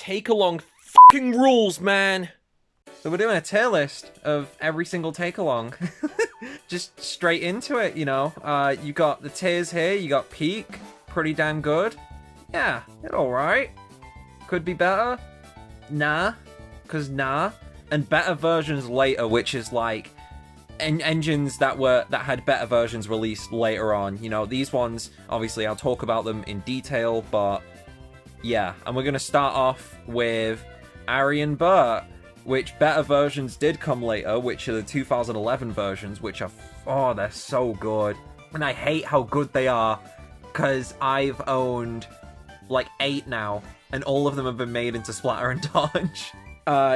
take-along fucking rules, man. So we're doing a tier list of every single take-along. Just straight into it, you know. You got the tiers here. You got peak, pretty damn good. Yeah, it's alright. Could be better. Nah, cause nah. And better versions later, which is like engines that had better versions released later on. You know, these ones, obviously I'll talk about them in detail, but yeah. And we're gonna start off with Ari and Bert, which better versions did come later, which are the 2011 versions, which are, oh, they're so good. And I hate how good they are, because I've owned like 8 now, and all of them have been made into Splatter and Dodge.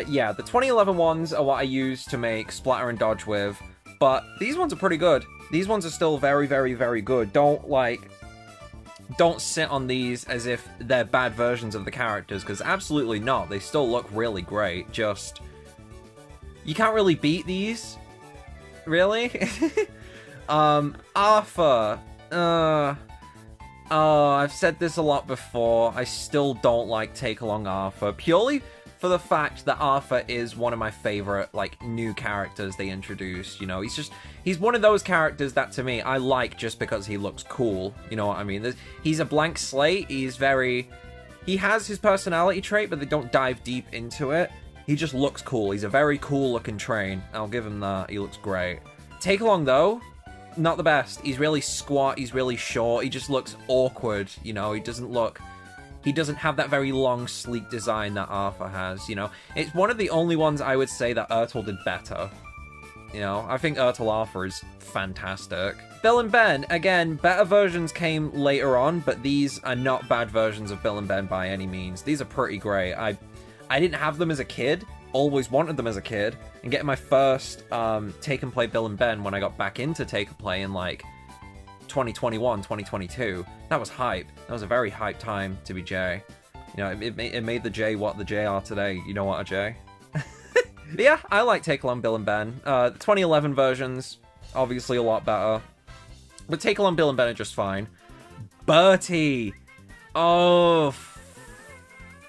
Yeah, the 2011 ones are what I use to make Splatter and Dodge with, but these ones are pretty good. These ones are still very, very, very good. Don't sit on these as if they're bad versions of the characters, because absolutely not. They still look really great, just... you can't really beat these. Really? Arthur. Oh, I've said this a lot before. I still don't like Take-Along Arthur, purely for the fact that Arthur is one of my favorite, like, new characters they introduced, you know? He's one of those characters that, to me, I like just because he looks cool, you know what I mean? He's a blank slate, he has his personality trait, but they don't dive deep into it. He just looks cool. He's a very cool-looking train. I'll give him that. He looks great. Take-Along, though, not the best. He's really squat, he's really short, he just looks awkward, you know? He doesn't have that very long, sleek design that Arthur has, you know? It's one of the only ones I would say that Ertl did better. You know, I think Ertl Arthur is fantastic. Bill and Ben, again, better versions came later on, but these are not bad versions of Bill and Ben by any means. These are pretty great. I didn't have them as a kid, always wanted them as a kid, and getting my first Take and Play Bill and Ben when I got back into Take and Play in, like, 2021, 2022. That was hype. That was a very hype time to be Jay. You know, it made the J what the J are today. You know what, a J? But yeah, I like Take Along Bill and Ben. The 2011 versions, obviously a lot better. But Take Along Bill and Ben are just fine. Bertie! Oh,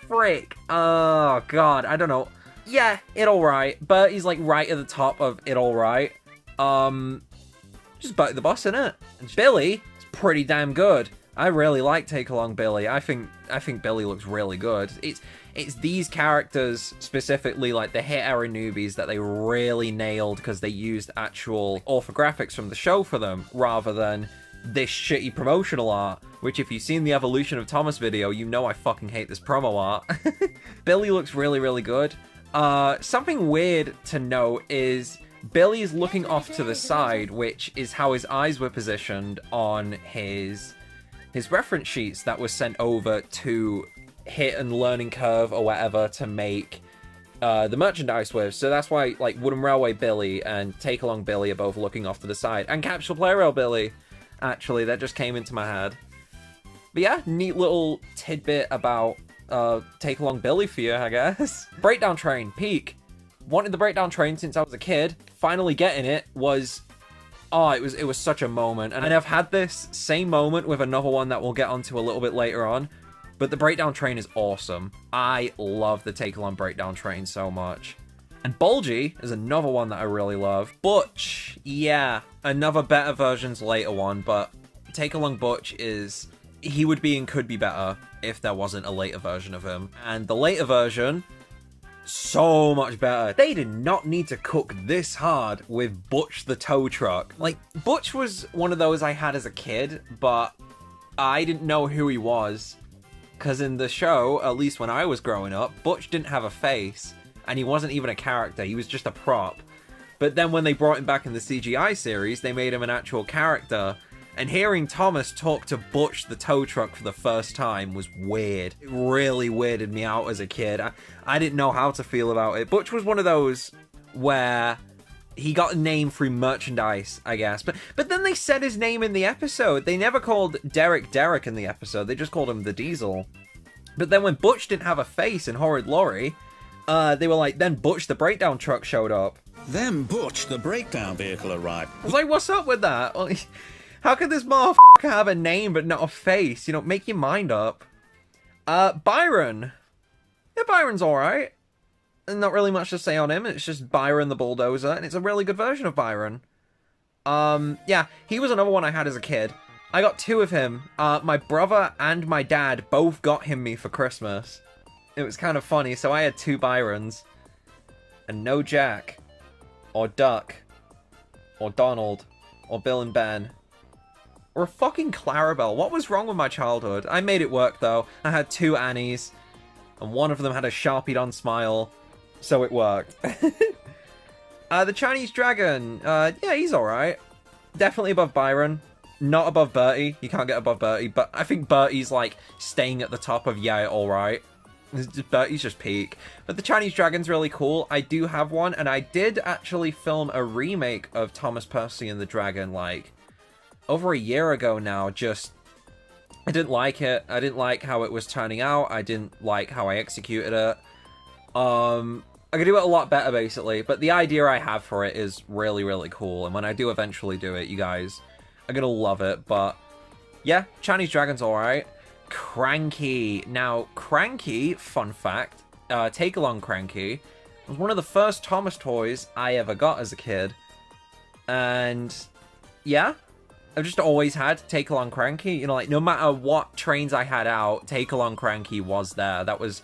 frick. Oh, God, I don't know. Yeah, it alright. Bertie's like right at the top of it alright. Just Bertie the Boss, innit? And Billy is pretty damn good. I really like Take Along Billy. I think Billy looks really good. It's these characters, specifically like the hit era newbies, that they really nailed because they used actual orthographics from the show for them, rather than this shitty promotional art, which if you've seen the Evolution of Thomas video, you know I fucking hate this promo art. Billy looks really, really good. Something weird to note is Billy's looking off to the side, which is how his eyes were positioned on his reference sheets that were sent over to Hit and Learning Curve or whatever to make the merchandise with. So that's why, like, Wooden Railway Billy and Take Along Billy are both looking off to the side. And Capsule Play Rail Billy, actually, that just came into my head. But yeah, neat little tidbit about Take Along Billy for you, I guess. Breakdown Train, peak. Wanted the Breakdown Train since I was a kid. Finally getting it was... oh, it was such a moment. And I've had this same moment with another one that we'll get onto a little bit later on. But the Breakdown Train is awesome. I love the Take Along Breakdown Train so much. And Bulgy is another one that I really love. Butch, yeah, another better version's later one, but Take Along Butch is... he would be and could be better if there wasn't a later version of him. And the later version, so much better. They did not need to cook this hard with Butch the tow truck. Like, Butch was one of those I had as a kid, but I didn't know who he was. Because in the show, at least when I was growing up, Butch didn't have a face, and he wasn't even a character, he was just a prop. But then when they brought him back in the CGI series, they made him an actual character, and hearing Thomas talk to Butch the tow truck for the first time was weird. It really weirded me out as a kid. I didn't know how to feel about it. Butch was one of those where he got a name through merchandise, I guess. But then they said his name in the episode. They never called Derek in the episode. They just called him the Diesel. But then when Butch didn't have a face in Horrid Laurie, they were like, then Butch the breakdown truck showed up. Then Butch the breakdown vehicle arrived. I was like, what's up with that? How could this motherfucker have a name but not a face? You know, make your mind up. Byron. Yeah, Byron's alright. Not really much to say on him. It's just Byron the Bulldozer, and it's a really good version of Byron. Yeah, he was another one I had as a kid. I got two of him. My brother and my dad both got me for Christmas. It was kind of funny, so I had two Byrons. And no Jack. Or Duck. Or Donald. Or Bill and Ben. Or fucking Clarabelle. What was wrong with my childhood? I made it work, though. I had two Annies. And one of them had a Sharpied-on smile. So it worked. The Chinese Dragon. Yeah, he's alright. Definitely above Byron. Not above Bertie. You can't get above Bertie. But I think Bertie's, like, staying at the top of yeah, alright. Bertie's just peak. But the Chinese Dragon's really cool. I do have one. And I did actually film a remake of Thomas Percy and the Dragon, like, over a year ago now. Just, I didn't like it. I didn't like how it was turning out. I didn't like how I executed it. I could do it a lot better, basically, but the idea I have for it is really, really cool, and when I do eventually do it, you guys are gonna love it, but yeah, Chinese Dragon's alright. Cranky. Now, Cranky, fun fact, Take-Along Cranky, was one of the first Thomas toys I ever got as a kid, and yeah, I've just always had Take-Along Cranky. You know, like, no matter what trains I had out, Take-Along Cranky was there. That was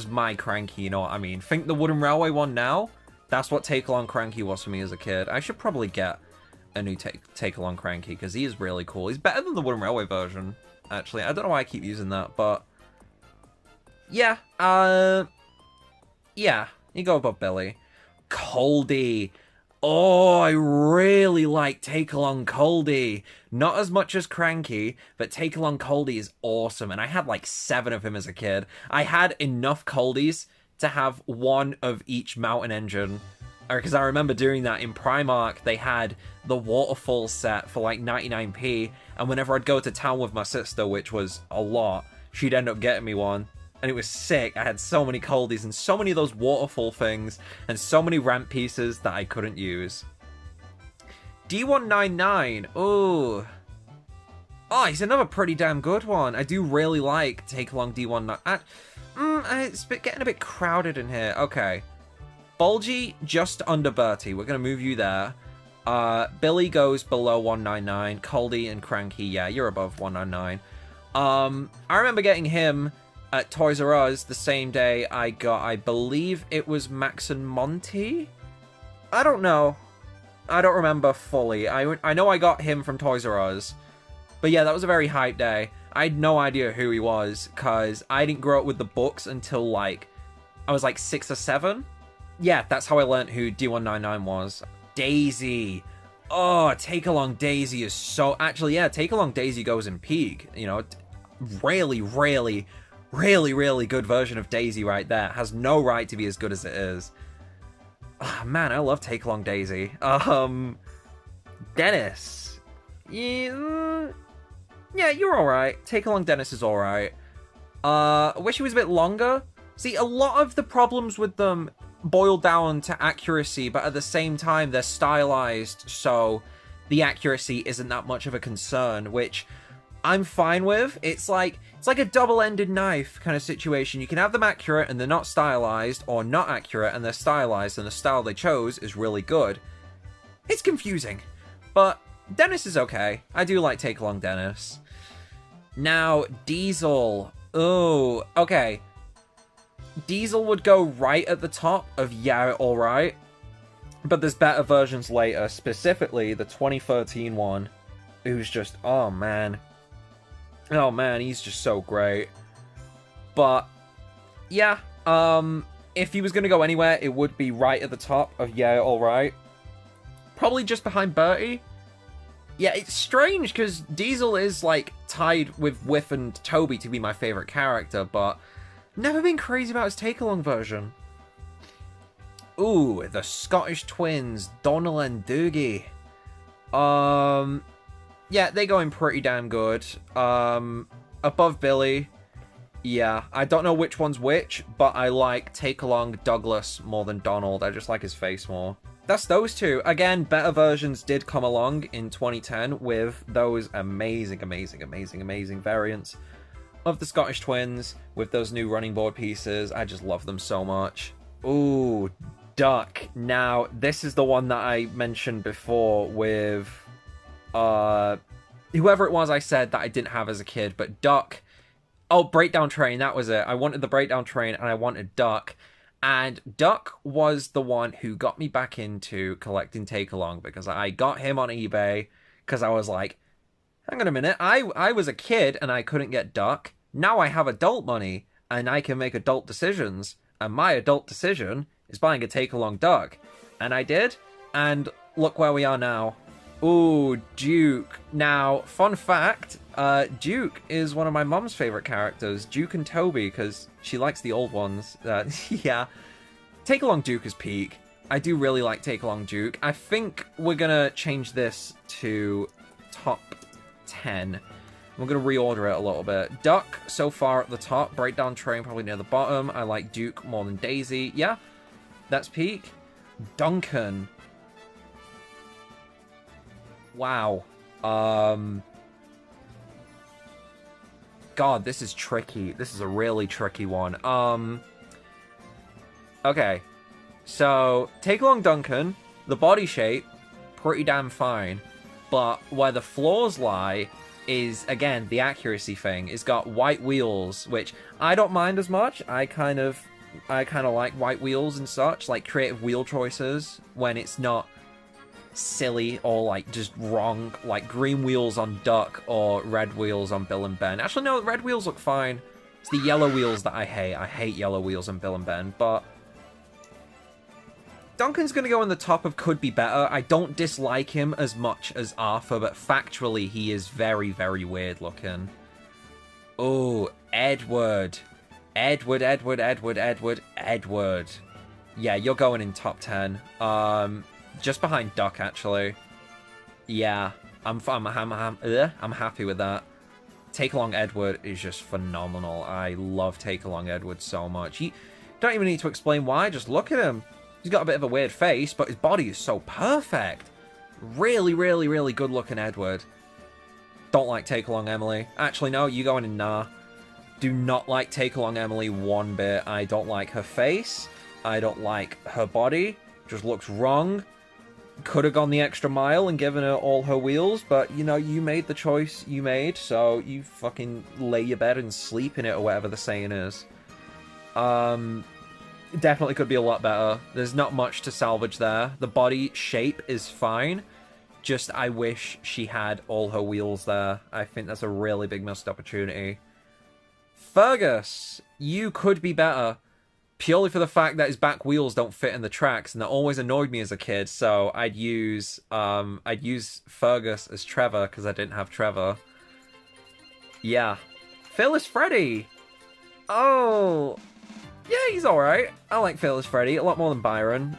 my Cranky, you know what I mean? Think the Wooden Railway one now? That's what Take-Along Cranky was for me as a kid. I should probably get a new Take-Along Cranky, because he is really cool. He's better than the Wooden Railway version, actually. I don't know why I keep using that, but yeah, yeah, you go above Billy. Coldy. Oh, I really like Take-Along Coldy. Not as much as Cranky, but Take-Along Coldy is awesome. And I had like 7 of him as a kid. I had enough Coldies to have one of each mountain engine. Because I remember doing that in Primark. They had the Waterfall set for like 99p. And whenever I'd go to town with my sister, which was a lot, she'd end up getting me one. And it was sick. I had so many Coldies and so many of those waterfall things and so many ramp pieces that I couldn't use. D199. Oh, he's another pretty damn good one. I do really like Take-Along D199. It's getting a bit crowded in here. Okay. Bulgy, just under Bertie. We're going to move you there. Billy goes below 199. Coldy and Cranky, yeah, you're above 199. I remember getting him at Toys R Us the same day I got, I believe it was Max and Monty? I don't know. I don't remember fully. I know I got him from Toys R Us. But yeah, that was a very hype day. I had no idea who he was, because I didn't grow up with the books until, like, I was like 6 or 7. Yeah, that's how I learned who D199 was. Daisy. Oh, Take-Along Daisy is so... Actually, yeah, Take-Along Daisy goes in peak. You know, really, really... really, really good version of Daisy right there. Has no right to be as good as it is. Oh, man, I love Take-Along Daisy. Dennis. Yeah, you're alright. Take-Along Dennis is alright. I wish he was a bit longer. See, a lot of the problems with them boil down to accuracy, but at the same time, they're stylized, so the accuracy isn't that much of a concern, which I'm fine with. It's like a double-ended knife kind of situation. You can have them accurate and they're not stylized, or not accurate and they're stylized and the style they chose is really good. It's confusing, but Dennis is okay. I do like Take-Along Dennis. Now, Diesel. Oh, okay. Diesel would go right at the top of yeah, alright. But there's better versions later, specifically the 2013 one, who's just, oh man, he's just so great. But yeah, if he was gonna go anywhere, it would be right at the top of yeah, alright. Probably just behind Bertie. Yeah, it's strange because Diesel is like tied with Whiff and Toby to be my favorite character, but never been crazy about his Take-Along version. Ooh, the Scottish twins, Donald and Doogie. Yeah, they're going pretty damn good. Above Billy. Yeah, I don't know which one's which, but I like Take-Along Douglas more than Donald. I just like his face more. That's those two. Again, better versions did come along in 2010 with those amazing, amazing, amazing, amazing variants. of the Scottish twins with those new running board pieces. I just love them so much. Ooh, Duck. Now, this is the one that I mentioned before with whoever it was I said that I didn't have as a kid, but Duck. Oh, Breakdown Train, that was it. I wanted the Breakdown Train and I wanted Duck. And Duck was the one who got me back into collecting Take-Along, because I got him on eBay because I was like, hang on a minute, I was a kid and I couldn't get Duck. Now I have adult money and I can make adult decisions. And my adult decision is buying a Take-Along Duck. And I did. And look where we are now. Ooh, Duke. Now, fun fact, Duke is one of my mom's favorite characters. Duke and Toby, because she likes the old ones. Yeah. Take-Along Duke is peak. I do really like Take-Along Duke. I think we're gonna change this to top 10. We're going to reorder it a little bit. Duck, so far at the top. Breakdown Train, probably near the bottom. I like Duke more than Daisy. Yeah, that's peak. Duncan. Wow. God, this is tricky. This is a really tricky one. Okay. So, Take-Along Duncan, the body shape, pretty damn fine. But where the flaws lie is, again, the accuracy thing. It's got white wheels, which I don't mind as much. I kind of like white wheels and such, like creative wheel choices when it's not silly or like just wrong, like green wheels on Duck or red wheels on Bill and Ben. Actually, no, red wheels look fine. It's the yellow wheels that I hate. I hate yellow wheels on Bill and Ben, but Duncan's going to go in the top of could be better. I don't dislike him as much as Arthur, but factually, he is very, very weird looking. Oh, Edward. Edward. Yeah, you're going in top 10. Just behind Duck, actually. Yeah, I'm happy with that. Take-Along Edward is just phenomenal. I love Take-Along Edward so much. You don't even need to explain why. Just look at him. He's got a bit of a weird face, but his body is so perfect. Really, really, really good-looking Edward. Don't like Take-Along Emily. Actually, no, you going in nah. Do not like Take-Along Emily one bit. I don't like her face. I don't like her body. Just looks wrong. Could have gone the extra mile and given her all her wheels, but, you know, you made the choice you made, so you fucking lay your bed and sleep in it, or whatever the saying is. Definitely could be a lot better. There's not much to salvage there. The body shape is fine. Just, I wish she had all her wheels there. I think that's a really big missed opportunity. Fergus, you could be better. Purely for the fact that his back wheels don't fit in the tracks, and that always annoyed me as a kid, so I'd use Fergus as Trevor, because I didn't have Trevor. Yeah. Fearless Freddy! Oh... yeah, he's alright. I like Fearless Freddy a lot more than Byron.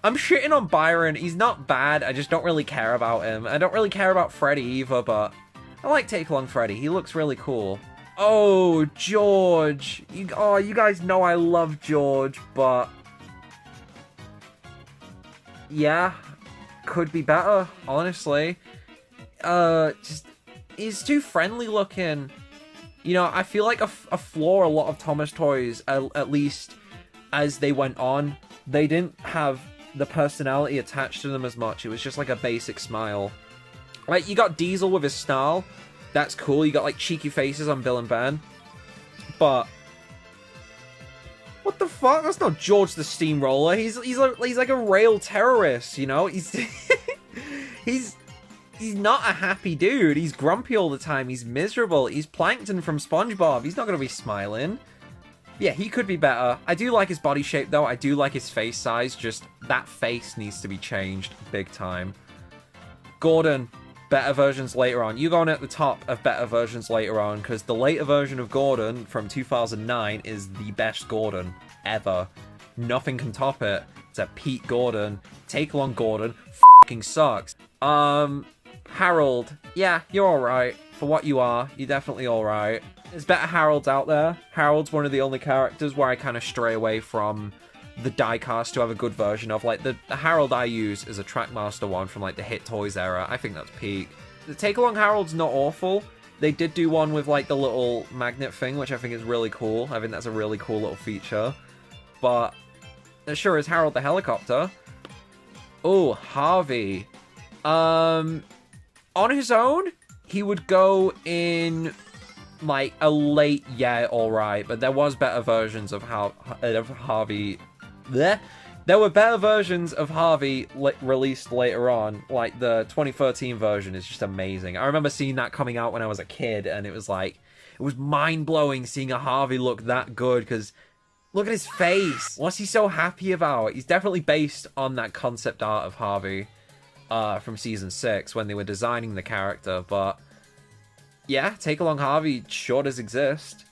I'm shitting on Byron. He's not bad. I just don't really care about him. I don't really care about Freddy either, but I like Take-Along Freddy. He looks really cool. Oh, George. You guys know I love George, but yeah, could be better, honestly. Just, he's too friendly looking. You know, I feel like a flaw a lot of Thomas toys, at least as they went on, they didn't have the personality attached to them as much. It was just like a basic smile. Like, you got Diesel with his snarl. That's cool. You got, like, cheeky faces on Bill and Ben. But what the fuck? That's not George the Steamroller. He's like a rail terrorist, you know? He's not a happy dude. He's grumpy all the time. He's miserable. He's Plankton from SpongeBob. He's not going to be smiling. Yeah, he could be better. I do like his body shape, though. I do like his face size. Just that face needs to be changed big time. Gordon, better versions later on. You going at the top of better versions later on, because the later version of Gordon from 2009 is the best Gordon ever. Nothing can top it. It's a Pete Gordon. Take-Along Gordon fucking sucks. Harold. Yeah, you're alright. For what you are, you're definitely alright. There's better Harolds out there. Harold's one of the only characters where I kind of stray away from the diecast to have a good version of. Like, the Harold I use is a Trackmaster one from, like, the Hit Toys era. I think that's peak. The Take-Along Harold's not awful. They did do one with, like, the little magnet thing, which I think is really cool. I think that's a really cool little feature. But it sure is Harold the Helicopter. Oh, Harvey. On his own, he would go in, like, a late, yeah, alright. But there was better versions of Harvey. Bleh. There were better versions of Harvey released later on. Like, the 2013 version is just amazing. I remember seeing that coming out when I was a kid, and it was like, it was mind-blowing seeing a Harvey look that good, because look at his face. What's he so happy about? He's definitely based on that concept art of Harvey from Season 6 when they were designing the character, but yeah, Take Along Harvey sure does exist.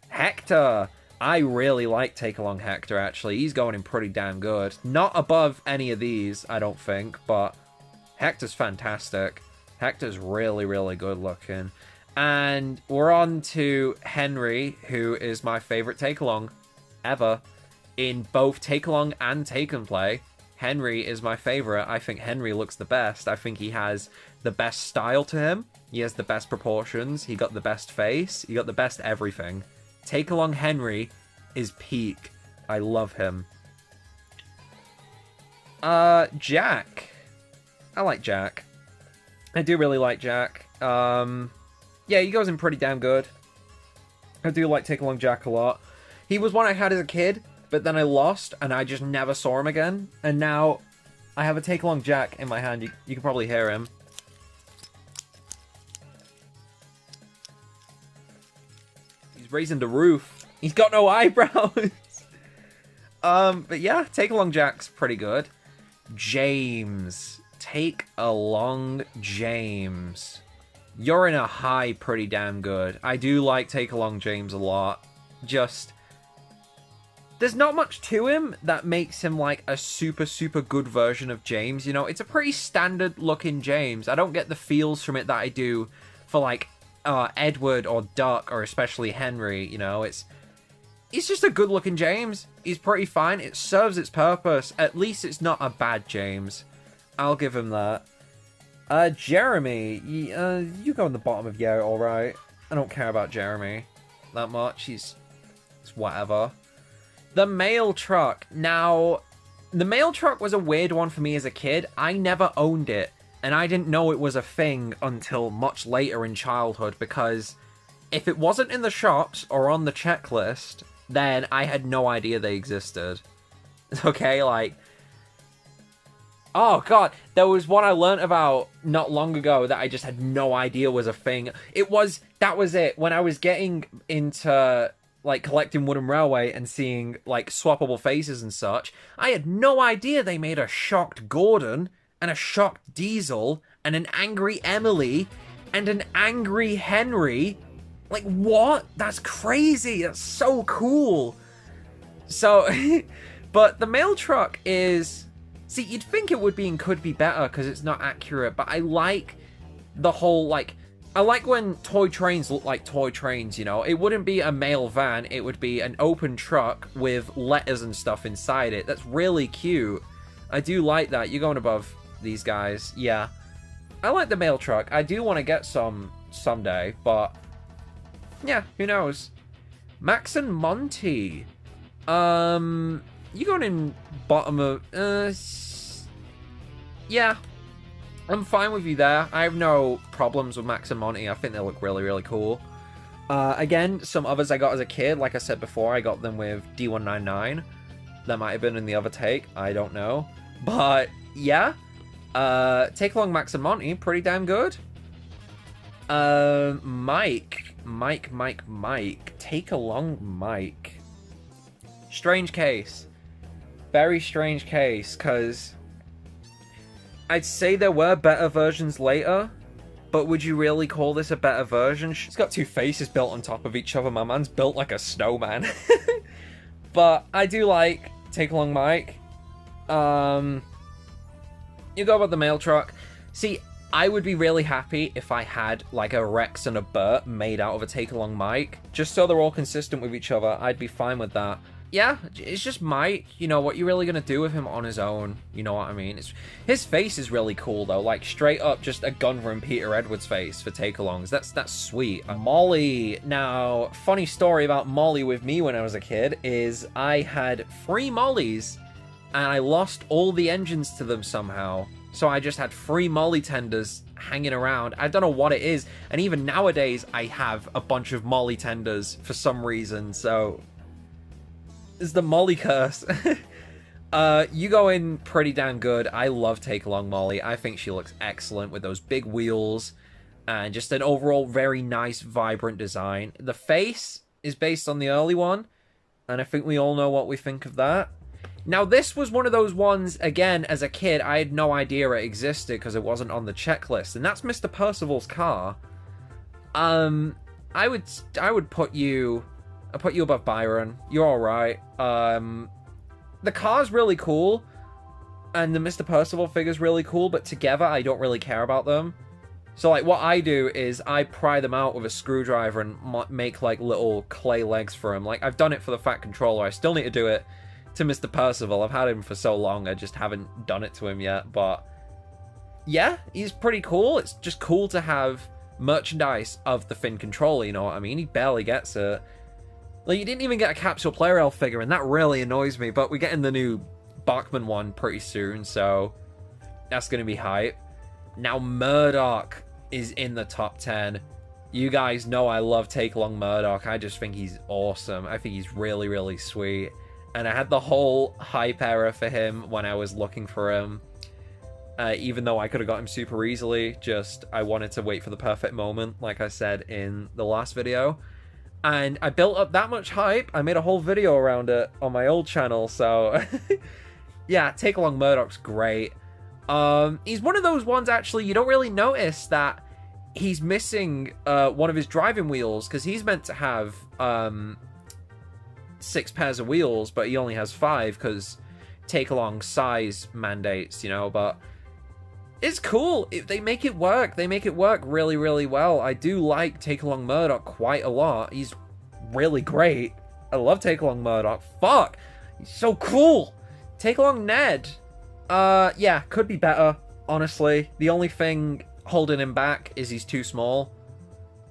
Hector! I really like Take Along Hector, actually. He's going in pretty damn good. Not above any of these, I don't think, but Hector's fantastic. Hector's really, really good looking. And we're on to Henry, who is my favorite Take Along ever. In both Take Along and Take and Play, Henry is my favorite. I think Henry looks the best. I think he has the best style to him. He has the best proportions. He got the best face. He got the best everything. Take Along Henry is peak. I love him. Jack. I like Jack. I do really like Jack. Yeah, he goes in pretty damn good. I do like Take Along Jack a lot. He was one I had as a kid, but then I lost, and I just never saw him again. And now I have a Take Along Jack in my hand. You can probably hear him. Raising the roof. He's got no eyebrows. But yeah, Take Along Jack's pretty good. James. Take Along James. You're in a high pretty damn good. I do like Take Along James a lot. Just, there's not much to him that makes him like a super, super good version of James. You know, it's a pretty standard looking James. I don't get the feels from it that I do for like Edward or Duck or especially Henry, you know, he's just a good looking James. He's pretty fine. It serves its purpose. At least it's not a bad James. I'll give him that. Jeremy, you go on the bottom of yeah, alright. I don't care about Jeremy that much. It's whatever. The mail truck. Now, the mail truck was a weird one for me as a kid. I never owned it. And I didn't know it was a thing until much later in childhood, because if it wasn't in the shops or on the checklist, then I had no idea they existed. Okay, like, oh god, there was one I learnt about not long ago that I just had no idea was a thing. That was it. When I was getting into, like, collecting Wooden Railway and seeing, like, swappable faces and such, I had no idea they made a shocked Gordon, and a shocked Diesel, and an angry Emily, and an angry Henry. Like, what? That's crazy. That's so cool. So, but the mail truck is... See, you'd think it would be and could be better because it's not accurate, but I like the whole, like... I like when toy trains look like toy trains, you know? It wouldn't be a mail van, it would be an open truck with letters and stuff inside it. That's really cute. I do like that. You're going above these guys. Yeah. I like the mail truck. I do want to get some someday, but yeah, who knows? Max and Monty. You going in bottom of yeah. I'm fine with you there. I have no problems with Max and Monty. I think they look really, really cool. Again, some others I got as a kid, like I said before, I got them with D199. That might have been in the other take. I don't know. But yeah. Take Along Max and Monty, pretty damn good. Mike. Take Along Mike. Strange case. Very strange case, because I'd say there were better versions later, but would you really call this a better version? It's got two faces built on top of each other. My man's built like a snowman. But I do like Take Along Mike. You go about the mail truck. See, I would be really happy if I had like a Rex and a Bert made out of a Take Along Mike. Just so they're all consistent with each other, I'd be fine with that. yeah, it's just Mike. You know, what you really gonna do with him on his own? You know what I mean? His face is really cool, though. Like, straight up just a Gunrun Peter Edwards face for take-alongs. That's sweet. Molly. Now, funny story about Molly with me when I was a kid is I had 3 Mollys, and I lost all the engines to them somehow. So I just had 3 Molly tenders hanging around. I don't know what it is. And even nowadays, I have a bunch of Molly tenders for some reason, so... It's the Molly curse. You go in pretty damn good. I love Take Along Molly. I think she looks excellent with those big wheels and just an overall very nice, vibrant design. The face is based on the early one, and I think we all know what we think of that. Now, this was one of those ones, again, as a kid, I had no idea it existed because it wasn't on the checklist, and that's Mr. Percival's car. I would put you... I'll put you above Byron. You're alright. The car's really cool, and the Mr. Percival figure's really cool, but together I don't really care about them. So, like, what I do is I pry them out with a screwdriver and make, like, little clay legs for them. Like, I've done it for the Fat Controller. I still need to do it to Mr. Percival. I've had him for so long, I just haven't done it to him yet, but... Yeah, he's pretty cool. It's just cool to have merchandise of the Finn Controller, you know what I mean? He barely gets it. Like, you didn't even get a Capsule Player Elf figure, and that really annoys me, but we're getting the new Bachman one pretty soon, so that's going to be hype. Now, Murdoch is in the top 10. You guys know I love Take Along Murdoch. I just think he's awesome. I think he's really, really sweet. And I had the whole hype era for him when I was looking for him. Even though I could have got him super easily, just I wanted to wait for the perfect moment, like I said in the last video. And I built up that much hype, I made a whole video around it on my old channel, so... yeah, Take Along Murdoch's great. He's one of those ones, actually, you don't really notice that he's missing one of his driving wheels, because he's meant to have 6 pairs of wheels, but he only has 5, because Take Along size mandates, you know, but... It's cool. They make it work. They make it work really, really well. I do like Take Along Murdoch quite a lot. He's really great. I love Take Along Murdoch. Fuck. He's so cool. Take Along Ned. Yeah, could be better, honestly. The only thing holding him back is he's too small.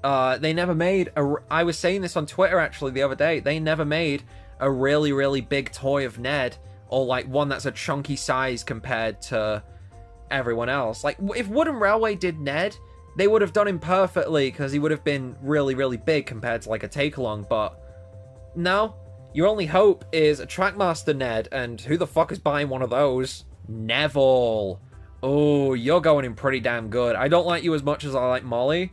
They never made I was saying this on Twitter, actually, the other day. They never made a really, really big toy of Ned. Or, like, one that's a chunky size compared to... everyone else. Like, if Wooden Railway did Ned, they would have done him perfectly, because he would have been really, really big compared to, like, a take-along, but no. Your only hope is a Trackmaster Ned, and who the fuck is buying one of those? Neville. Oh, you're going in pretty damn good. I don't like you as much as I like Molly,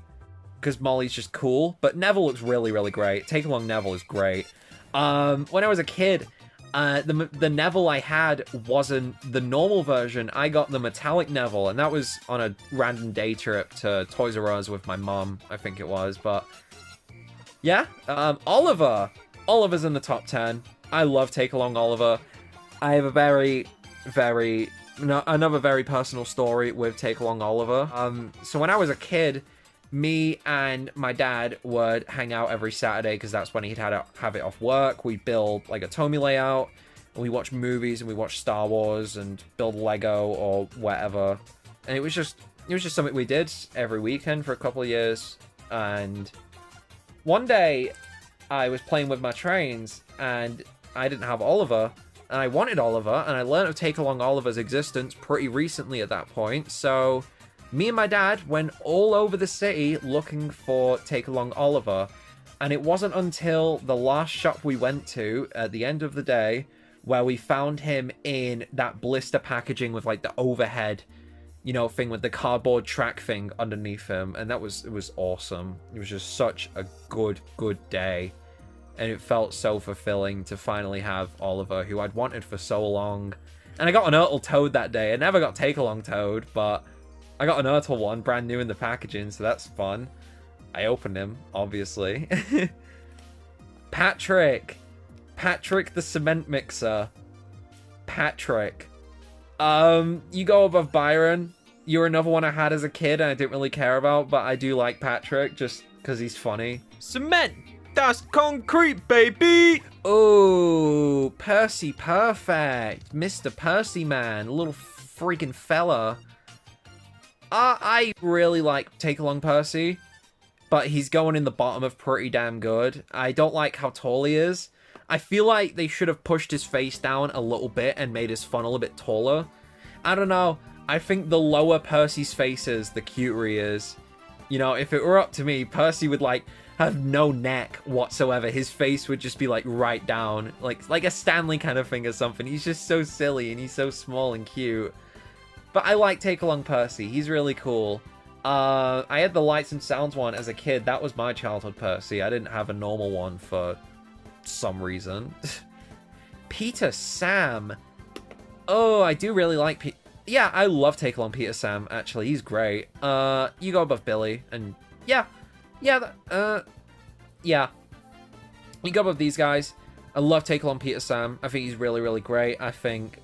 because Molly's just cool, but Neville looks really, really great. Take-along Neville is great. When I was a kid, the Neville I had wasn't the normal version. I got the metallic Neville, and that was on a random day trip to Toys R Us with my mom, I think it was. But yeah, Oliver. Oliver's in the top 10. I love Take Along Oliver. I have a another very personal story with Take Along Oliver. So when I was a kid, me and my dad would hang out every Saturday, because that's when he'd have it off work. We'd build, like, a Tomy layout, and we watch movies, and we watch Star Wars, and build Lego, or whatever. And it was just something we did every weekend for a couple of years. And one day, I was playing with my trains, and I didn't have Oliver, and I wanted Oliver, and I learned of Take Along Oliver's existence pretty recently at that point, so... me and my dad went all over the city looking for Take Along Oliver, and it wasn't until the last shop we went to at the end of the day where we found him in that blister packaging with, like, the overhead, you know, thing with the cardboard track thing underneath him, and it was awesome. It was just such a good day, and it felt so fulfilling to finally have Oliver, who I'd wanted for so long. And I got an Ertl Toad that day. I never got Take Along Toad, but I got an Ertl one, brand new in the packaging, so that's fun. I opened him, obviously. Patrick the cement mixer. Patrick. You go above Byron. You're another one I had as a kid and I didn't really care about, but I do like Patrick just because he's funny. Cement! That's concrete, baby! Oh, Percy Perfect. Mr. Percy Man. Little freaking fella. I really like Take Along Percy, but he's going in the bottom of pretty damn good. I don't like how tall he is. I feel like they should have pushed his face down a little bit and made his funnel a bit taller. I don't know. I think the lower Percy's face is, the cuter he is. You know, if it were up to me, Percy would, like, have no neck whatsoever. His face would just be, like, right down. Like a Stanley kind of thing or something. He's just so silly and he's so small and cute. But I like Take Along Percy. He's really cool. I had the Lights and Sounds one as a kid. That was my childhood Percy. I didn't have a normal one for some reason. Peter Sam. Oh, I do really like yeah, I love Take Along Peter Sam, actually. He's great. You go above Billy, and yeah. Yeah. You go above these guys. I love Take Along Peter Sam. I think he's really, really great. I think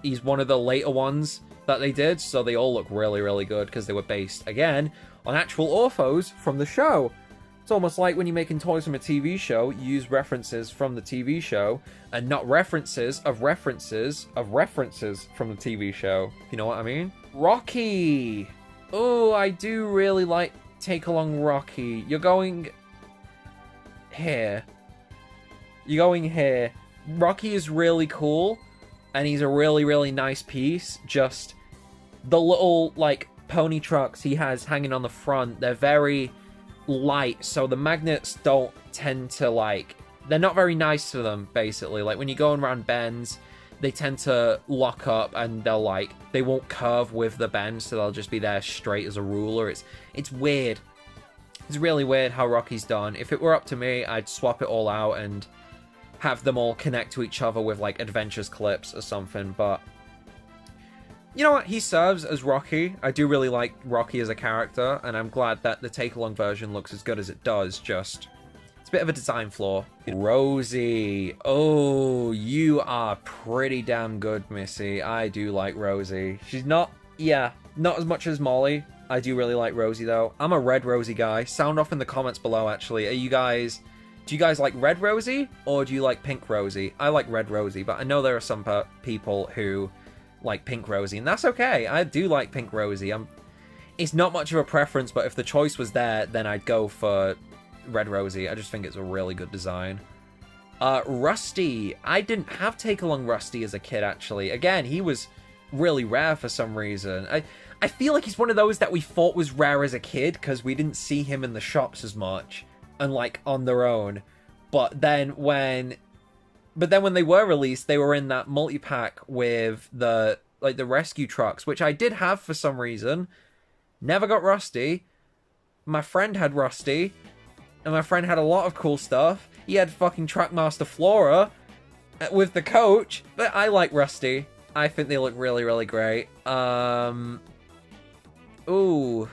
he's one of the later ones that they did, so they all look really, really good because they were based, again, on actual orphos from the show. It's almost like when you're making toys from a TV show, you use references from the TV show and not references of references of references from the TV show. If you know what I mean? Rocky! Oh, I do really like Take Along Rocky. You're going here. You're going here. Rocky is really cool, and he's a really, really nice piece. Just the little, like, pony trucks he has hanging on the front, they're very light, so the magnets don't tend to, like, they're not very nice to them, basically. Like, when you're going around bends, they tend to lock up, and they'll, like, they won't curve with the bend, so they'll just be there straight as a ruler. It's weird. It's really weird how Rocky's done. If it were up to me, I'd swap it all out and have them all connect to each other with, like, adventures clips or something, but you know what? He serves as Rocky. I do really like Rocky as a character, and I'm glad that the take-along version looks as good as it does, just it's a bit of a design flaw. Rosie. Oh, you are pretty damn good, Missy. I do like Rosie. She's not, yeah, not as much as Molly. I do really like Rosie, though. I'm a red Rosie guy. Sound off in the comments below, actually. Do you guys like red Rosie, or do you like pink Rosie? I like red Rosie, but I know there are some people who like pink Rosie, and that's okay. I do like pink Rosie. It's not much of a preference, but if the choice was there, then I'd go for red Rosie. I just think it's a really good design. Rusty. I didn't have Take Along Rusty as a kid, actually. Again, he was really rare for some reason. I feel like he's one of those that we thought was rare as a kid because we didn't see him in the shops as much and, like, on their own. But then when they were released, they were in that multi-pack with the rescue trucks, which I did have for some reason. Never got Rusty. My friend had Rusty, and my friend had a lot of cool stuff. He had fucking Trackmaster Flora with the coach, but I like Rusty. I think they look really, really great. Ooh.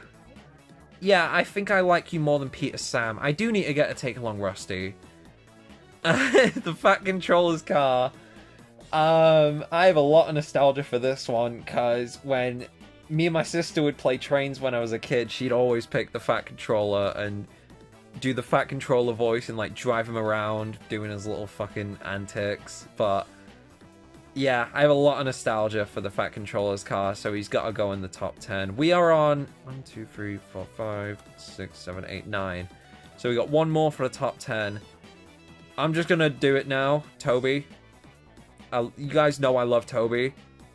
Yeah, I think I like you more than Peter Sam. I do need to get a Take Along Rusty. The Fat Controller's car. I have a lot of nostalgia for this one, because when me and my sister would play trains when I was a kid, she'd always pick the Fat Controller and do the Fat Controller voice and, like, drive him around doing his little fucking antics. But yeah, I have a lot of nostalgia for the Fat Controller's car, so he's got to go in the top 10. We are on 1, 2, 3, 4, 5, 6, 7, 8, 9. So we got one more for the top 10. I'm just gonna do it now. Toby. You guys know I love Toby.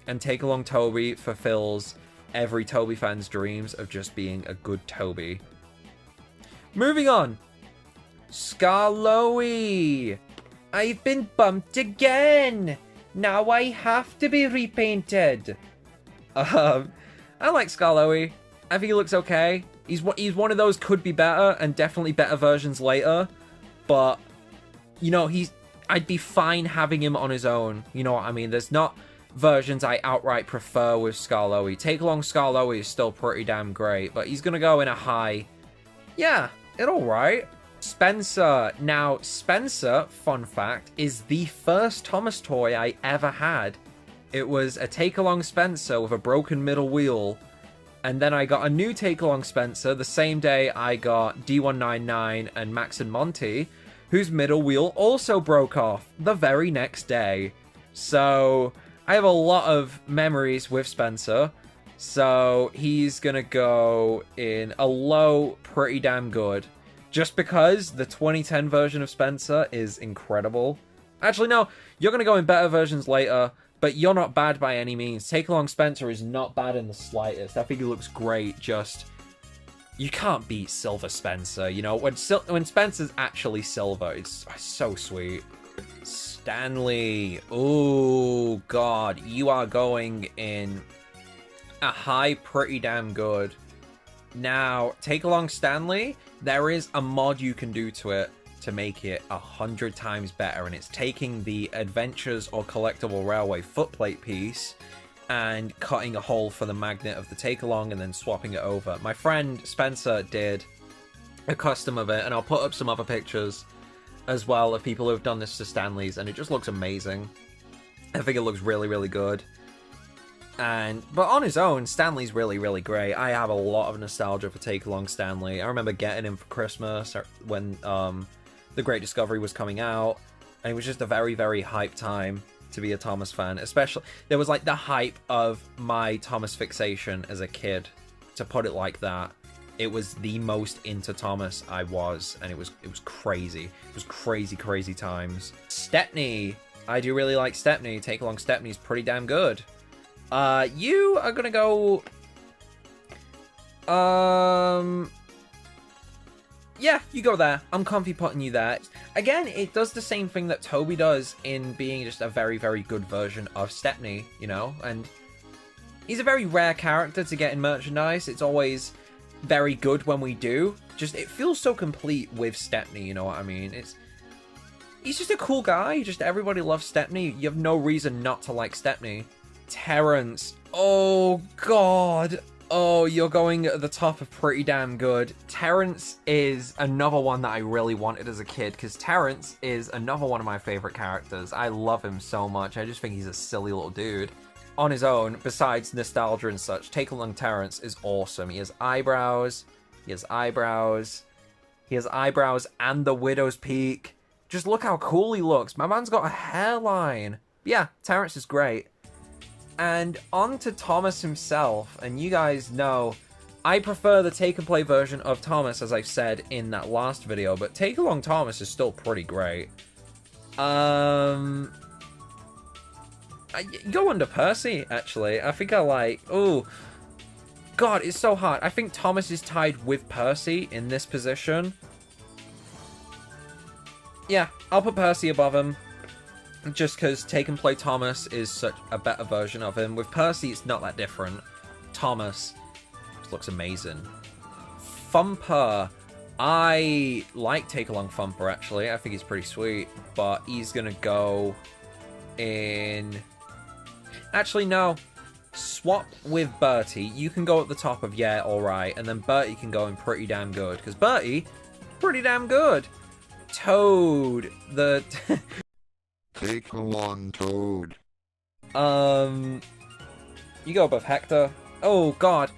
And Take Along Toby fulfills every Toby fan's dreams of just being a good Toby. Moving on. Skarloey. I've been bumped again. Now I have to be repainted. I like Skarloey. I think he looks okay. He's one of those could be better and definitely better versions later. But you know, I'd be fine having him on his own. You know what I mean? There's not versions I outright prefer with Skarloey. Take Along Skarloey is still pretty damn great, but he's gonna go in a high. Yeah, it's alright. Spencer. Now, Spencer, fun fact, is the first Thomas toy I ever had. It was a Take Along Spencer with a broken middle wheel. And then I got a new take-along Spencer the same day I got D199 and Max and Monty, whose middle wheel also broke off the very next day. So I have a lot of memories with Spencer. So he's gonna go in a low, pretty damn good. Just because the 2010 version of Spencer is incredible. Actually, no, you're gonna go in better versions later, but you're not bad by any means. Take Along Spencer is not bad in the slightest. I think he looks great, just... You can't beat Silver Spencer, you know? When Spencer's actually silver, it's so sweet. Stanley. Oh, God. You are going in a high pretty damn good. Now, Take Along Stanley, there is a mod you can do to it to make it 100 times better, and it's taking the Adventures or Collectible Railway footplate piece and cutting a hole for the magnet of the Take Along and then swapping it over. My friend Spencer did a custom of it, and I'll put up some other pictures as well of people who have done this to Stanley's, and it just looks amazing. I think it looks really, really good. But on his own, Stanley's really, really great. I have a lot of nostalgia for Take Along Stanley. I remember getting him for Christmas when The Great Discovery was coming out, and it was just a very, very hype time to be a Thomas fan. Especially, there was like the hype of my Thomas fixation as a kid, to put it like that. It was the most into Thomas I was, and it was crazy. It was crazy, crazy times. Stepney. I do really like Stepney. Take Along Stepney's pretty damn good. You are gonna go... Yeah, you go there. I'm comfy putting you there. Again, it does the same thing that Toby does in being just a very, very good version of Stepney, you know? And he's a very rare character to get in merchandise. It's always very good when we do. Just, it feels so complete with Stepney, you know what I mean? He's just a cool guy. Just everybody loves Stepney. You have no reason not to like Stepney. Terrence. Oh, God. Oh, you're going at the top of pretty damn good. Terrence is another one that I really wanted as a kid, because Terrence is another one of my favorite characters. I love him so much. I just think he's a silly little dude. On his own, besides nostalgia and such, Take Along Terrence is awesome. He has eyebrows. He has eyebrows. He has eyebrows and the widow's peak. Just look how cool he looks. My man's got a hairline. But yeah, Terrence is great. And on to Thomas himself, and you guys know, I prefer the Take and Play version of Thomas, as I've said in that last video, but Take Along Thomas is still pretty great. Go under Percy, actually. I think I like... Oh, God, it's so hard. I think Thomas is tied with Percy in this position. Yeah, I'll put Percy above him. Just because Take and Play Thomas is such a better version of him. With Percy, it's not that different. Thomas just looks amazing. Thumper. I like Take Along Thumper, actually. I think he's pretty sweet. But he's going to go in... Actually, no. Swap with Bertie. You can go at the top of yeah, alright. And then Bertie can go in pretty damn good. Because Bertie, pretty damn good. Toad. The... Take Along Toad. You go above Hector. Oh, God.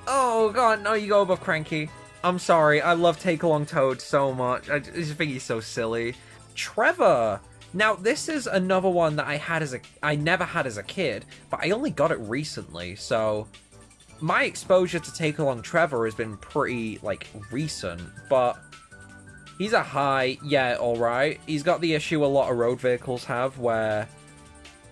Oh, God. No, you go above Cranky. I'm sorry. I love Take Along Toad so much. I just think he's so silly. Trevor. Now, this is another one that I never had as a kid, but I only got it recently, so my exposure to Take Along Trevor has been pretty, like, recent, but he's a high, yeah, alright. He's got the issue a lot of road vehicles have, where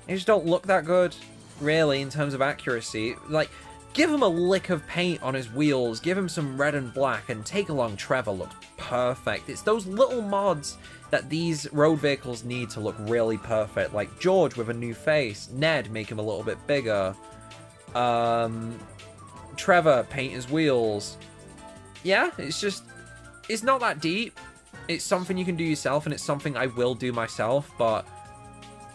they just don't look that good, really, in terms of accuracy. Like, give him a lick of paint on his wheels, give him some red and black, and Take Along Trevor looks perfect. It's those little mods that these road vehicles need to look really perfect, like George with a new face, Ned, make him a little bit bigger, Trevor, paint his wheels. Yeah, it's not that deep. It's something you can do yourself, and it's something I will do myself, but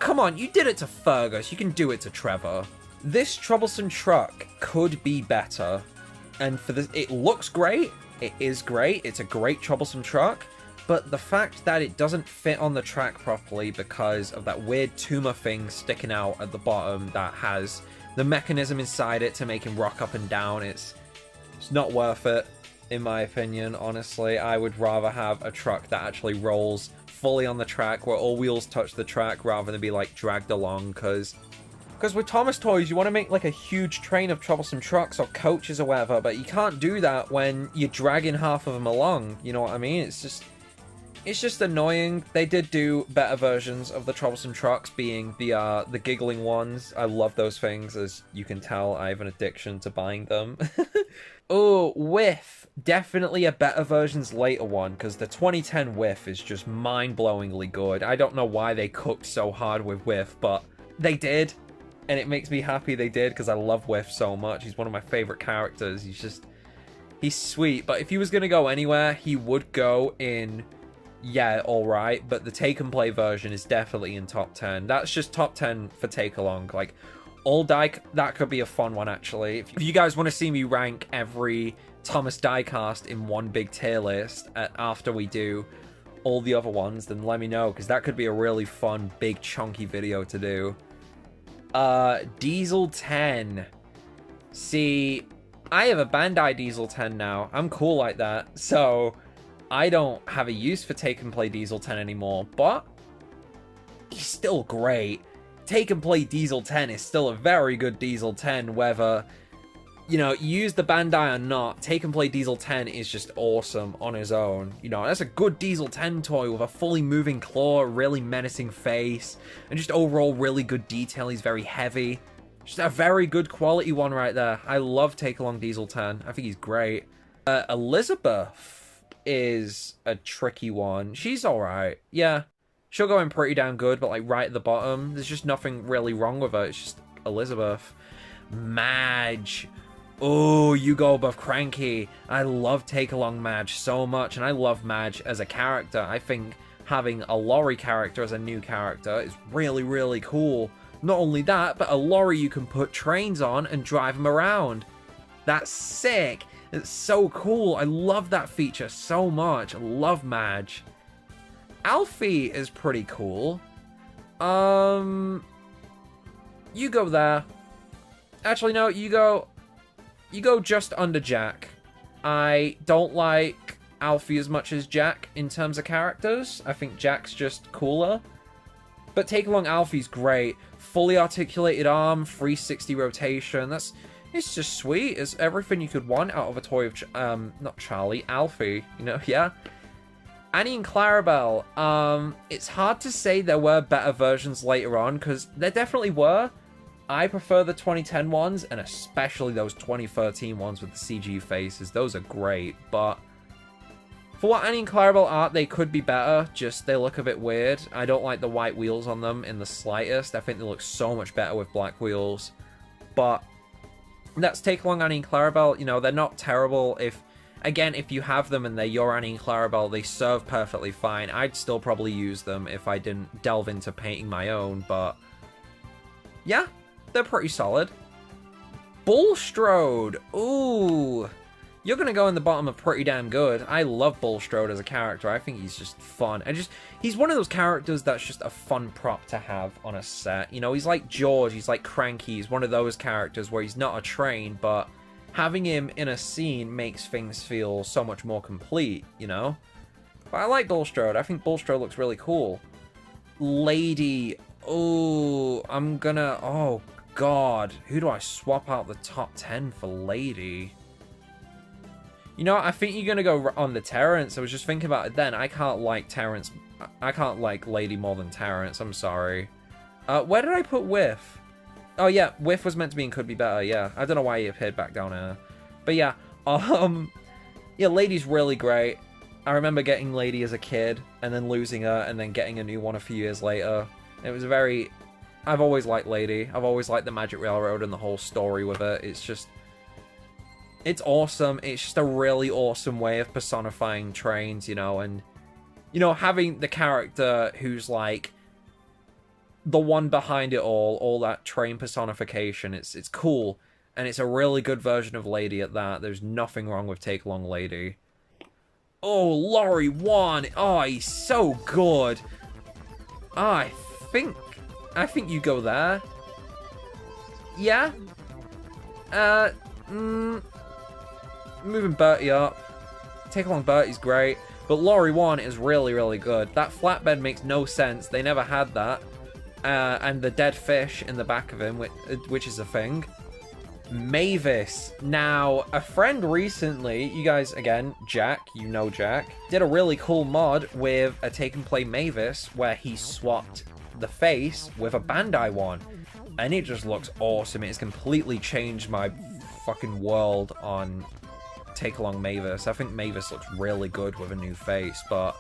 come on, you did it to Fergus, you can do it to Trevor. This troublesome truck could be better, and for this, it looks great, it is great, it's a great troublesome truck, but the fact that it doesn't fit on the track properly because of that weird tumor thing sticking out at the bottom that has the mechanism inside it to make him rock up and down, it's not worth it, in my opinion, honestly. I would rather have a truck that actually rolls fully on the track, where all wheels touch the track, rather than be, like, dragged along, because with Thomas toys, you want to make, like, a huge train of troublesome trucks or coaches or whatever, but you can't do that when you're dragging half of them along, you know what I mean? It's just annoying. They did do better versions of the troublesome trucks, being the giggling ones. I love those things, as you can tell. I have an addiction to buying them. Oh, Whiff. Definitely a better version's later one, because the 2010 Whiff is just mind-blowingly good. I don't know why they cooked so hard with Whiff, but they did. And it makes me happy they did, because I love Whiff so much. He's one of my favorite characters. He's sweet. But if he was going to go anywhere, he would go in... Yeah, alright, but the take and play version is definitely in top 10. That's just top 10 for take along. Like, all die, that could be a fun one, actually. If you guys want to see me rank every Thomas diecast in one big tier list after we do all the other ones, then let me know, because that could be a really fun, big, chunky video to do. Diesel 10. See, I have a Bandai Diesel 10 now. I'm cool like that, so... I don't have a use for Take and Play Diesel 10 anymore, but he's still great. Take and Play Diesel 10 is still a very good Diesel 10, whether, you know, you use the Bandai or not. Take and Play Diesel 10 is just awesome on his own. You know, that's a good Diesel 10 toy with a fully moving claw, really menacing face, and just overall really good detail. He's very heavy. Just a very good quality one right there. I love Take Along Diesel 10. I think he's great. Elizabeth is a tricky one. She's alright. Yeah, she'll go in pretty damn good, but like right at the bottom, there's just nothing really wrong with her. It's just Elizabeth. Madge. Oh, you go above Cranky. I love Take Along Madge so much, and I love Madge as a character. I think having a lorry character as a new character is really, really cool. Not only that, but a lorry you can put trains on and drive them around. That's sick. It's so cool. I love that feature so much. I love Madge. Alfie is pretty cool. You go there. Actually, no, you go just under Jack. I don't like Alfie as much as Jack in terms of characters. I think Jack's just cooler. But Take Along Alfie's great. Fully articulated arm, 360 rotation. It's just sweet. It's everything you could want out of a toy of, not Charlie, Alfie, you know, yeah. Annie and Clarabelle, it's hard to say there were better versions later on, because there definitely were. I prefer the 2010 ones, and especially those 2013 ones with the CG faces. Those are great, but for what Annie and Clarabelle are, they could be better, just they look a bit weird. I don't like the white wheels on them in the slightest. I think they look so much better with black wheels, but... That's Take Along Annie and Clarabelle. You know, they're not terrible. If you have them and they're your Annie and Clarabelle, they serve perfectly fine. I'd still probably use them if I didn't delve into painting my own, but yeah, they're pretty solid. Bulstrode. Ooh, you're gonna go in the bottom of pretty damn good. I love Bulstrode as a character. I think he's just fun. He's one of those characters that's just a fun prop to have on a set. You know, he's like George, he's like Cranky, he's one of those characters where he's not a train, but having him in a scene makes things feel so much more complete, you know? But I like Bulstrode. I think Bulstrode looks really cool. Lady. Oh, oh god. Who do I swap out the top 10 for Lady? You know, I think you're going to go on the Terrence. I was just thinking about it then. I can't like Terrence. I can't like Lady more than Terrence. I'm sorry. Where did I put Whiff? Oh, yeah. Whiff was meant to be and could be better. Yeah. I don't know why he appeared back down here. But yeah. Yeah, Lady's really great. I remember getting Lady as a kid and then losing her and then getting a new one a few years later. It was very... I've always liked Lady. I've always liked the Magic Railroad and the whole story with it. It's just... It's awesome. It's just a really awesome way of personifying trains, you know, and, you know, having the character who's, like, the one behind it all that train personification, it's cool, and it's a really good version of Lady at that. There's nothing wrong with Take Along Lady. Oh, Laurie 1! Oh, he's so good! Oh, I think you go there. Yeah. Moving Bertie up. Take Along Bertie's great. But Lori 1 is really, really good. That flatbed makes no sense. They never had that. And the dead fish in the back of him, which is a thing. Mavis. Now, a friend recently, you guys, again, Jack, you know Jack, did a really cool mod with a take and play Mavis where he swapped the face with a Bandai one. And it just looks awesome. It's completely changed my fucking world on Take Along Mavis. I think Mavis looks really good with a new face, but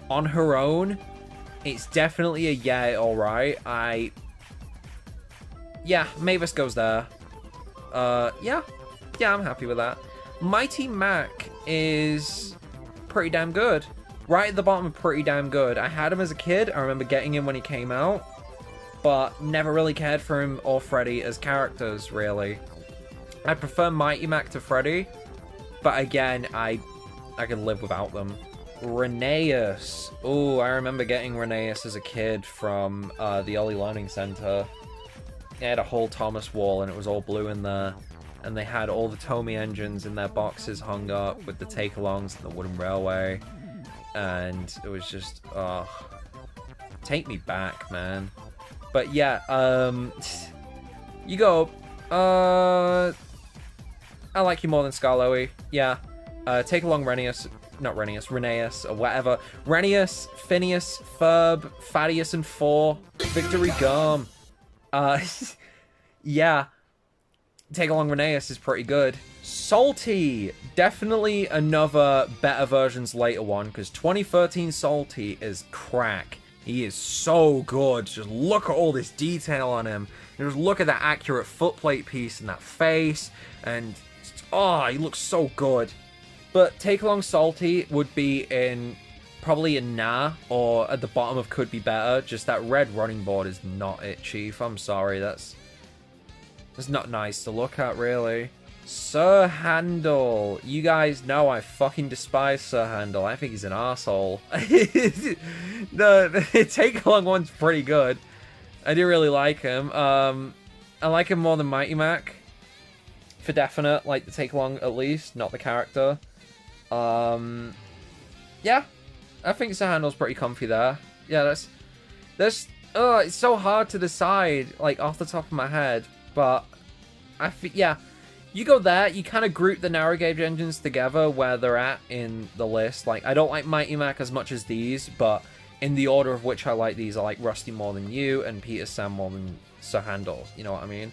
on her own, it's definitely a yeah, alright. Yeah, Mavis goes there. Yeah, I'm happy with that. Mighty Mac is pretty damn good. Right at the bottom of pretty damn good. I had him as a kid. I remember getting him when he came out, but never really cared for him or Freddy as characters, really. I prefer Mighty Mac to Freddy, but again, I could live without them. Rheneas. Oh, I remember getting Rheneas as a kid from the Early Learning Center. They had a whole Thomas wall, and it was all blue in there. And they had all the Tomy engines in their boxes hung up with the take-alongs and the wooden railway. And it was just, take me back, man. But yeah, you go, I like you more than Scarloey. Yeah, take along Rheneas, not Rheneas, Rheneas, or whatever. Rheneas, Phineas, Ferb, Thaddeus and 4, Victory Gum. Yeah, take along Rheneas is pretty good. Salty, definitely another better versions later one, because 2013 Salty is crack. He is so good. Just look at all this detail on him. And just look at that accurate footplate piece and that face. And, oh, he looks so good. But Take Along Salty would be in, probably in Nah, or at the bottom of Could Be Better. Just that red running board is not it, Chief. I'm sorry, that's not nice to look at, really. Sir Handel. You guys know I fucking despise Sir Handel. I think he's an asshole. The Take Along one's pretty good. I do really like him. I like him more than Mighty Mac. For definite. Like the Take Along at least, not the character. Yeah. I think Sir Handel's pretty comfy there. Yeah, it's so hard to decide, like, off the top of my head. But, yeah. You go there, you kind of group the narrow gauge engines together where they're at in the list. Like, I don't like Mighty Mac as much as these, but in the order of which I like these, I like Rusty more than you, and Peter Sam more than Sir Handel. You know what I mean?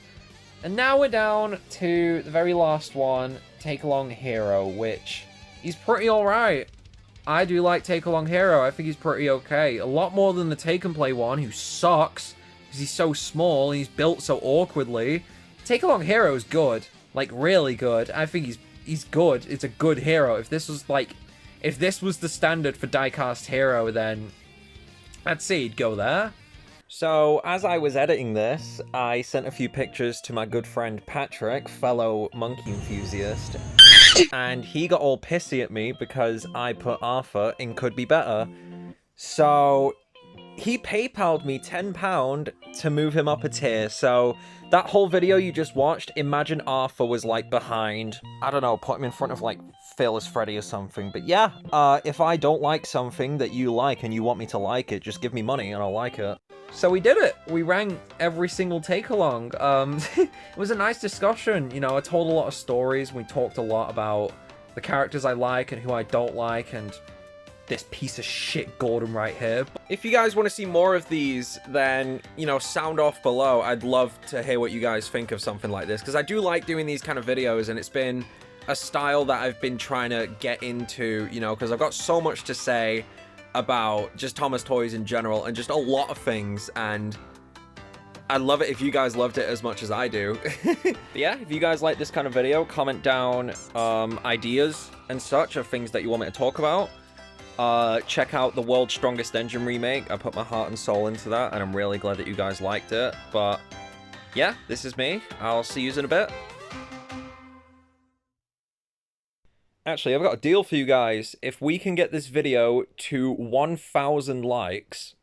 And now we're down to the very last one, Take Along Hero, which he's pretty alright. I do like Take Along Hero. I think he's pretty okay. A lot more than the Take and Play one, who sucks, because he's so small and he's built so awkwardly. Take Along Hero is good. Like, really good. I think he's good. It's a good hero. If this was the standard for diecast hero, then I'd say he'd go there. So, as I was editing this, I sent a few pictures to my good friend Patrick, fellow monkey enthusiast, and he got all pissy at me because I put Arthur in Could Be Better. So, he PayPal'd me £10 to move him up a tier. So, that whole video you just watched, imagine Arthur was, like, behind, I don't know, put him in front of, like, Fearless Freddy or something. But yeah, if I don't like something that you like and you want me to like it, just give me money and I'll like it. So we did it. We rang every single take-along. It was a nice discussion. You know, I told a lot of stories. We talked a lot about the characters I like and who I don't like, and this piece of shit Gordon right here. If you guys want to see more of these, then, you know, sound off below. I'd love to hear what you guys think of something like this, because I do like doing these kind of videos, and it's been a style that I've been trying to get into, you know, because I've got so much to say about just Thomas Toys in general, and just a lot of things, and I'd love it if you guys loved it as much as I do. But yeah, if you guys like this kind of video, comment down ideas and such of things that you want me to talk about. Check out the World's Strongest Engine remake. I put my heart and soul into that, and I'm really glad that you guys liked it. But yeah, this is me. I'll see you in a bit. Actually, I've got a deal for you guys. If we can get this video to 1,000 likes,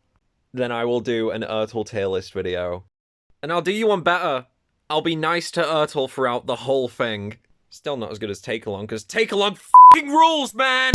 then I will do an Ertl tier list video. And I'll do you one better. I'll be nice to Ertl throughout the whole thing. Still not as good as Take Along, because Take Along f***ing rules, man!